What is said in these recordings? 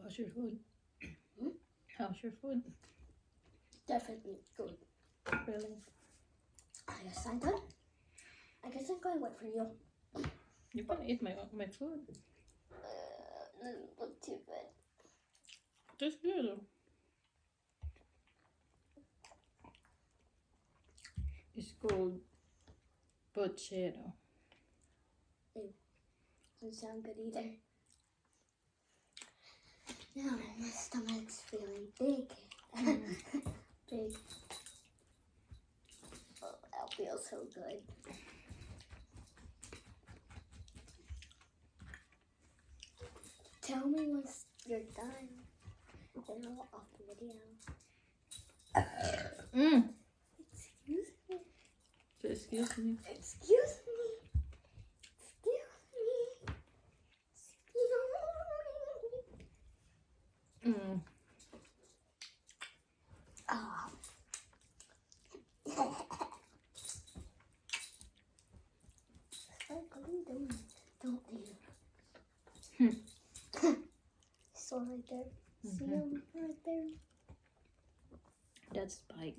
How's your food? Hmm? How's your food? Definitely good. Really? I guess I'm done. I guess I'm going to wait for you. You can eat my food. Doesn't look too good. That's good. It's called Pocherong. Doesn't sound good either. Now my stomach's feeling big. Big. Oh, that feels so good. Tell me once you're done. Then I'll off the video. Excuse me. Excuse me. Excuse me. Excuse me. Excuse me. Oh. What are you doing? Don't leave. So right there. See him right there? That's Spike.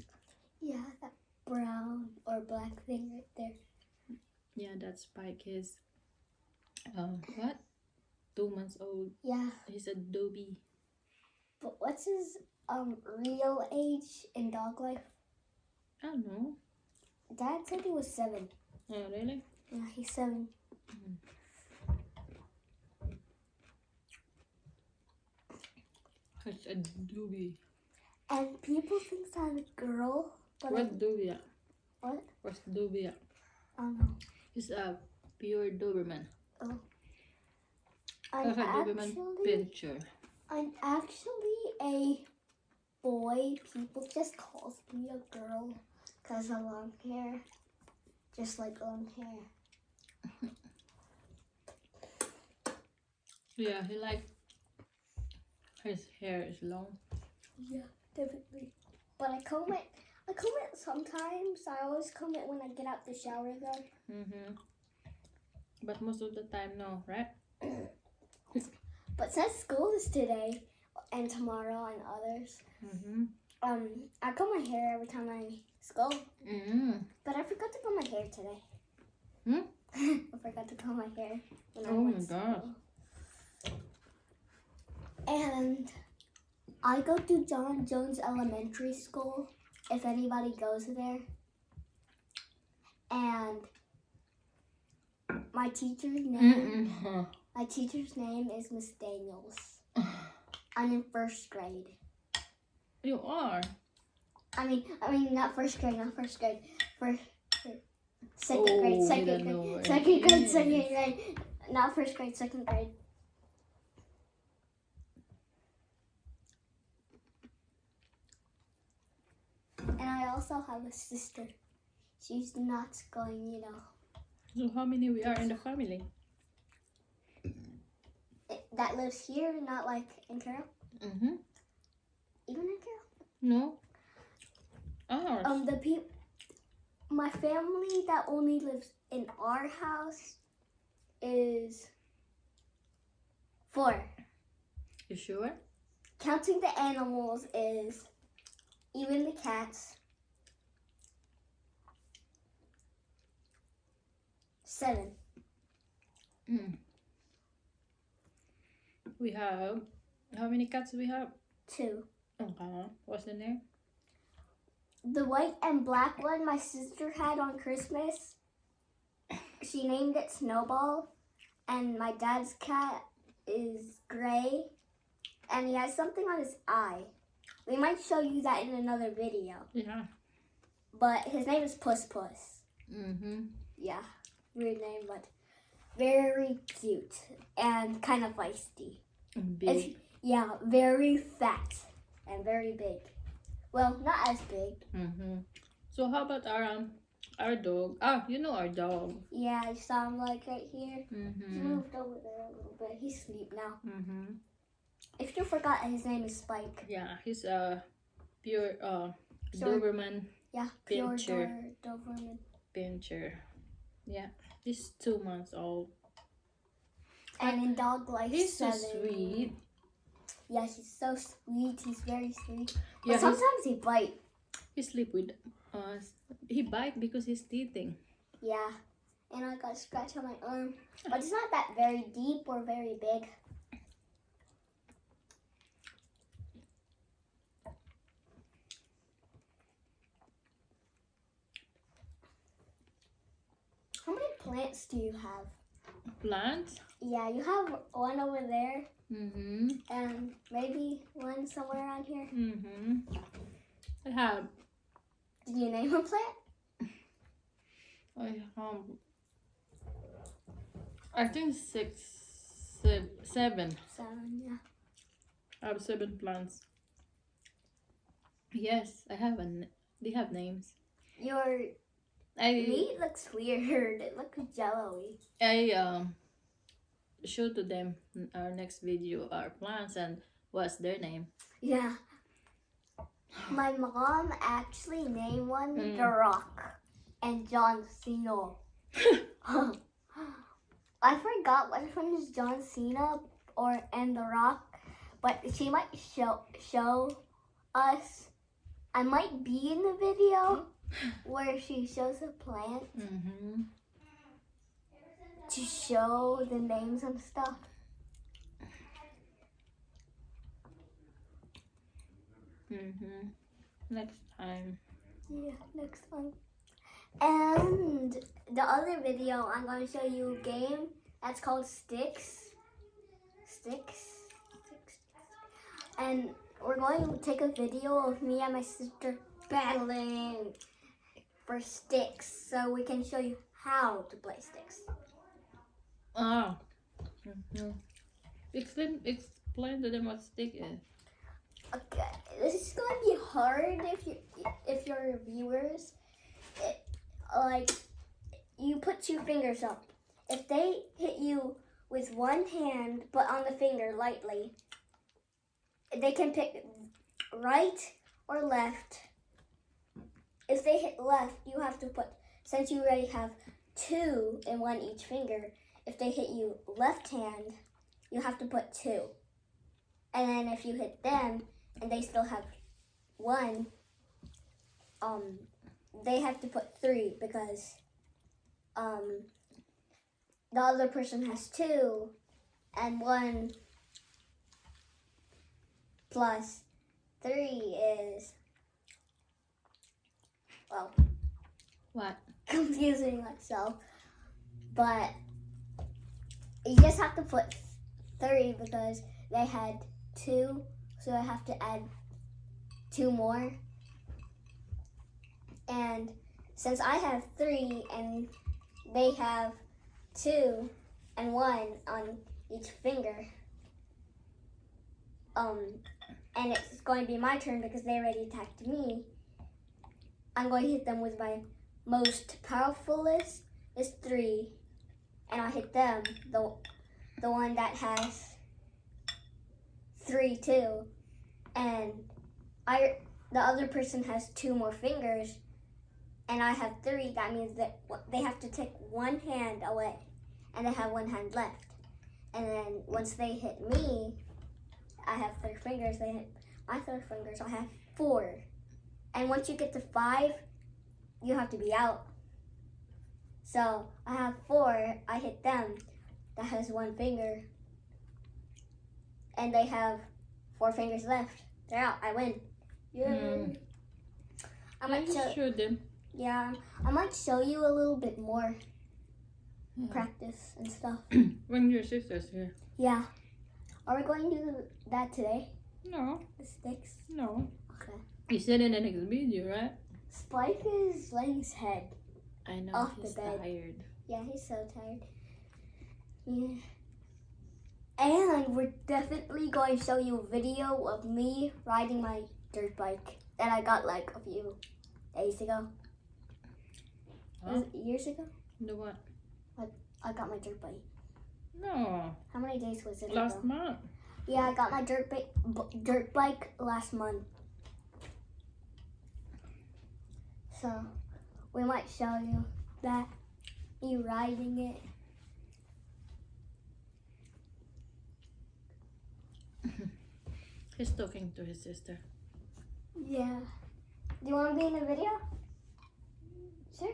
Yeah, that brown or black thing right there. Yeah, that's Spike. He's what? 2 months old. Yeah. He's a Dobby. But what's his real age in dog life? I don't know. Dad said he was 7. Oh, really? Yeah, he's 7. It's a Dobby. And people think I'm a girl, but What's Dobby at? What? What's Dobby at? I don't know. He's a pure Doberman. Oh. That's a Doberman Pinscher. I'm actually a boy. People just calls me a girl because of long hair. Just like long hair. Yeah, he like his hair is long. Yeah, definitely. But I comb it sometimes. I always comb it when I get out the shower though. But most of the time, no, right? But since school is today and tomorrow and others, I comb my hair every time I school. But I forgot to comb my hair today. I forgot to comb my hair when I went to school. And I go to John Jones Elementary School, if anybody goes there. And my teacher's name is Miss Daniels. I'm in 1st grade. You are? I mean not 1st grade. Second grade. Not 1st grade, 2nd grade. And I also have a sister. She's not going, So how many we are in the family? That lives here, not like in Carroll? Even in Carroll? No. Ours. My family that only lives in our house is 4. You sure? Counting the animals is, even the cats, 7. We have, how many cats do we have? 2. Okay. What's the name? The white and black one my sister had on Christmas, she named it Snowball. And my dad's cat is gray, and he has something on his eye. We might show you that in another video. Yeah. But his name is Puss Puss. Yeah, weird name, but very cute and kind of feisty. Big. Yeah, very fat and very big. Well, not as big. So how about our dog? You know our dog. Yeah, I saw him like right here. He moved over there a little bit. He's asleep now. If you forgot, his name is Spike. Yeah, he's a pure Doberman. Yeah, pure Doberman Pinscher. Yeah, he's 2 months old. And in dog life, he's 7. so sweet. Yeah, he's so sweet. He's very sweet. But Yeah, sometimes he bites. he sleep with us. He bite because he's teething. Yeah. And I got a scratch on my arm. But it's not that very deep or very big. How many plants do you have? Plants? Yeah, you have one over there. Mm-hmm. And maybe one somewhere around here. Mm-hmm. I have. Did you name a plant? I think seven. 7, yeah. I have 7 plants. Yes, I have they have names. Your meat looks weird. It looks jello-y. I show to them in our next video our plants and what's their name. Yeah. My mom actually named one The Rock and John Cena. I forgot which one is John Cena and The Rock, but she might show us. I might be in the video where she shows a plant to show the names and stuff. Next time. Yeah, next time. And the other video, I'm going to show you a game that's called Sticks. And we're going to take a video of me and my sister battling for sticks so we can show you how to play sticks. Oh. Explain to them what stick is. Okay, this is going to be hard if your viewers, you put 2 fingers up. If they hit you with one hand but on the finger lightly, they can pick right or left. If they hit left, you have to put, since you already have 2 in one each finger, if they hit you left hand, you have to put 2. And then if you hit them and they still have 1, they have to put 3 because the other person has 2 and 1 plus 3 is, well, What? confusing myself. But you just have to put 3 because they had 2, so I have to add 2 more. And since I have 3 and they have 2 and 1 on each finger, and it's going to be my turn because they already attacked me, I'm going to hit them with my most powerfulest is 3, and I'll hit them, the one that has 3 too, and the other person has 2 more fingers, and I have 3. That means that they have to take 1 hand away, and they have 1 hand left. And then once they hit me, I have 3 fingers. They hit my 3 fingers. I have 4. And once you get to 5, you have to be out. So I have 4. I hit them. That has 1 finger. And they have 4 fingers left. They're out. I win. Yay. I might show them. Yeah, I might show you a little bit more practice and stuff. When your sister's here. Yeah. Are we going to do that today? No. The sticks? No. Okay. You said in the next video, right? Spike is laying his head I know. off He's the bed. tired. Yeah, he's so tired. Yeah. And we're definitely going to show you a video of me riding my dirt bike that I got like a few days ago. Was it years ago? The what? I got my dirt bike. No. How many days was it Last ago? month. Yeah, I got my dirt bike last month. So we might show you that, you riding it. He's talking to his sister. Yeah. Do you want to be in the video? Sure.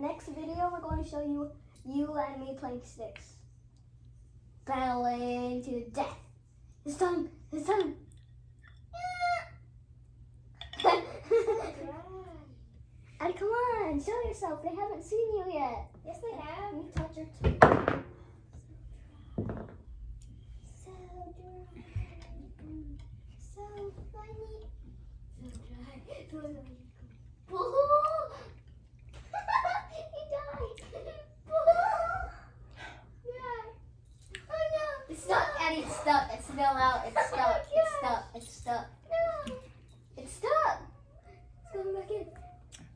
Next video we're going to show you and me playing sticks. Battling to death. It's time. It's time. Addie, come on, show yourself. They haven't seen you yet. Yes, they have. You touch her too. So dry. So funny. So dry. So funny. He died. Oh no. It's stuck, Addie. It's stuck. It's still out. It's stuck. It's stuck. It's stuck. No. It's stuck. It's going back in.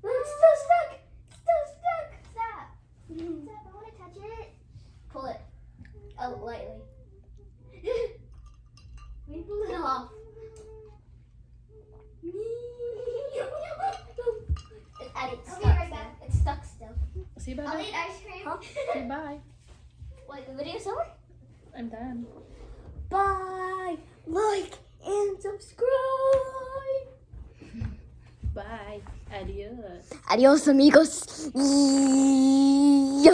No, it's still stuck. It's still stuck. Stop. Stop. I want to touch it. Pull it. Oh, lightly. We pull it off. It's stuck. Right back. It's stuck still. Say bye. I'll eat ice cream. Huh? Say bye. Wait, the video's over? I'm done. Bye. Like and subscribe. Bye. Adios. Adios, amigos.